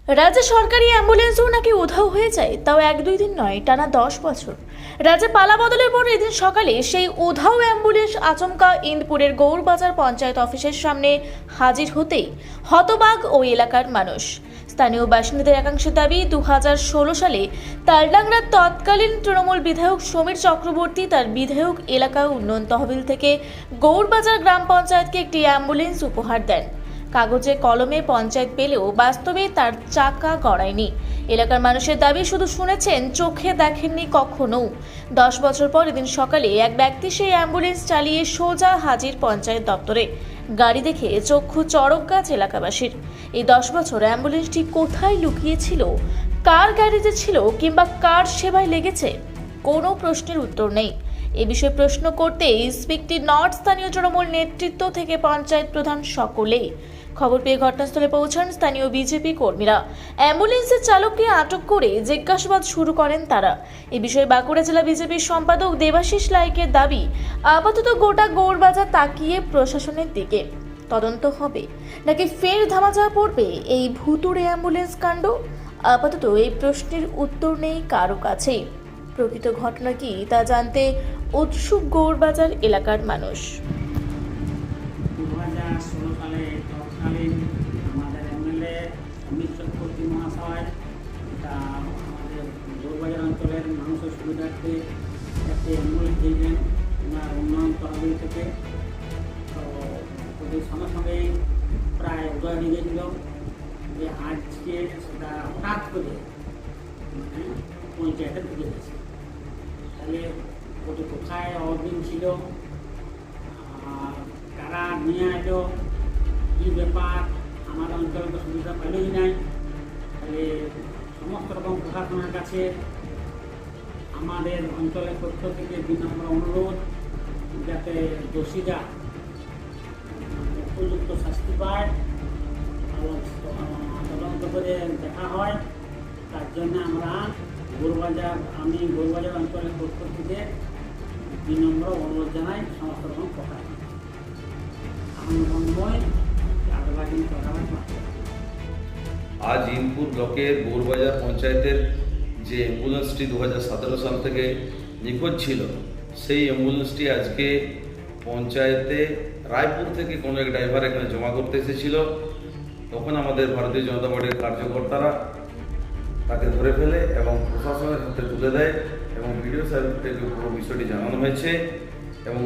রাজ্যে সরকারি অ্যাম্বুলেন্সও নাকি উধাও হয়ে যায়, তাও 1-2 দিন নয়, টানা 10 বছর। রাজ্যে পালা বদলের পর এদিন সকালে সেই উধাও অ্যাম্বুলেন্স আচমকা ইন্দপুরের গৌরবাজার পঞ্চায়েত অফিসের সামনে হাজির হতেই হতবাক ওই এলাকার মানুষ। স্থানীয় বাসিন্দাদের একাংশের দাবি, 2016 সালে তালডাংরার তৎকালীন তৃণমূল বিধায়ক সমীর চক্রবর্তী তার বিধায়ক এলাকা উন্নয়ন তহবিল থেকে গৌরবাজার গ্রাম পঞ্চায়েতকে একটি অ্যাম্বুলেন্স উপহার দেন। কাগজে কলমে পঞ্চায়েত পেলেও বাস্তবে তার চাকা গড়ায়নি। এলাকার মানুষের দাবি, শুধু শুনেছেন, চোখে দেখেননি কখনো। 10 বছর পর এদিন সকালে এক ব্যক্তি সেই অ্যাম্বুলেন্স চালিয়ে সোজা হাজির পঞ্চায়েত দপ্তরে। গাড়ি দেখে চক্ষু চড়ক গাছ এলাকাবাসীর। এই 10 বছর অ্যাম্বুলেন্সটি কোথায় লুকিয়েছিল, কার গাড়িতে ছিল, কিংবা কার সেবায় লেগেছে, কোনো প্রশ্নের উত্তর নেই। এ বিষয়ে প্রশ্ন করতেই স্পিকটি নর্থ স্থানীয় তৃণমূল নেতৃত্ব থেকে পঞ্চায়েত প্রধান সকলেই। খবর পেয়ে ঘটনাস্থলে পৌঁছান স্থানীয় বিজেপি কর্মীরা। অ্যাম্বুলেন্সের চালককে আটক করে জিজ্ঞাসাবাদ শুরু করেন তারা। এ বিষয়ে বাঁকুড়া জেলা বিজেপির সম্পাদক দেবাশিস লাইকের দাবি, আপাতত গোটা গৌরবাজার তাকিয়ে প্রশাসনের দিকে। তদন্ত হবে নাকি ফের ধামাচাপা পড়বে এই ভুতুড়ে অ্যাম্বুলেন্স কাণ্ড, আপাতত এই প্রশ্নের উত্তর নেই কারো কাছেই। প্রকৃত ঘটনা কি তা জানতে উৎসুক গৌরবাজার এলাকার মানুষ। 2016 সালে তৎকালীন আমাদের এমএলএ সমীর চক্রবর্তী মহাশয় তা আমাদের গৌরবাজার অঞ্চলের মানুষের সুবিধার্থে একটি অ্যাম্বুলেন্স দিয়েছেন ওনার উন্নয়ন তহবিল থেকে। তো ওদের সঙ্গে সঙ্গেই প্রায় উদয় হয়ে গিয়েছিল যে আজকে সেটা হঠাৎ করে পঞ্চায়েতে ঢুকে গেছে। তাহলে ওটা কোথায় অদিন ছিল, কারা নিয়ে এলো, কী ব্যাপার, আমাদের অঞ্চলে তো সুবিধা পেলই নাই। তাহলে সমস্ত রকম প্রশাসনের কাছে আমাদের অঞ্চলের পক্ষ থেকে বিনম্র অনুরোধ যাতে দোষীরা উপযুক্ত শাস্তি পায় এবং তদন্ত করে দেখা হয়। তার জন্য আমরা আমি গৌরবাজার অঞ্চলের পক্ষ থেকে বিনম্র অনুরোধ জানাই সমস্ত রকম প্রশাসন। আজ ইন্দপুর ব্লকের গৌরবাজার পঞ্চায়েতের যে অ্যাম্বুলেন্সটি 2017 সাল থেকে নিখোঁজ ছিল, সেই অ্যাম্বুলেন্সটি আজকে পঞ্চায়েতে রায়পুর থেকে কোনো এক ড্রাইভার এখানে জমা করতে এসেছিল। তখন আমাদের ভারতীয় জনতা পার্টির কার্যকর্তারা তাকে ধরে ফেলে এবং প্রশাসনের হাতে তুলে দেয় এবং বিডিও সাহেবকে পুরো বিষয়টি জানানো হয়েছে এবং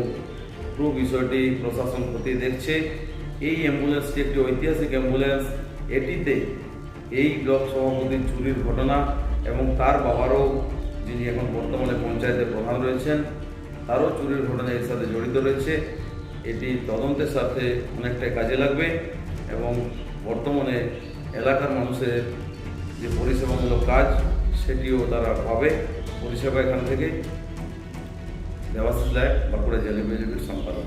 পুরো বিষয়টি প্রশাসন খতিয়ে দেখছে। এই অ্যাম্বুলেন্সটি একটি ঐতিহাসিক অ্যাম্বুলেন্স। এটিতে এই ব্লক সভাপতির চুরির ঘটনা এবং তার বাবারও, যিনি এখন বর্তমানে পঞ্চায়েতের প্রধান রয়েছেন, তারও চুরির ঘটনা এর সাথে জড়িত রয়েছে। এটি তদন্তের সাথে অনেকটাই কাজে লাগবে এবং বর্তমানে এলাকার মানুষের যে পরিষেবামূলক কাজ সেটিও তারা পাবে। পরিষেবা এখান থেকে। দেবাশিস লাইক, বাঁকুড়া জেলা বিজেপির সম্পাদক।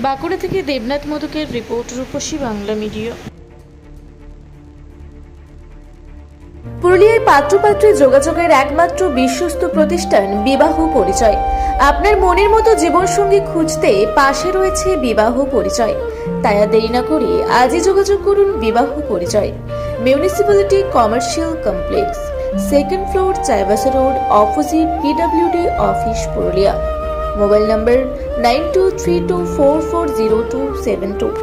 বাঁকুড়া থেকে দেবনাথ মধুকের রিপোর্ট, রূপসী বাংলা মিডিয়া। পুরুলিয়ায় পাত্রপাত্রী যোগাযোগের একমাত্র বিশ্বস্ত প্রতিষ্ঠান বিবাহ পরিচয়। আপনার মনের মতো জীবনসঙ্গী খুঁজতে পাশে রয়েছে বিবাহ পরিচয়। তাই আর দেরি না করে আজই যোগাযোগ করুন বিবাহ পরিচয়। Municipality commercial complex, 2nd floor, Chaibasa road, opposite PWD office, Purulia. Mobile নম্বর 9232440272।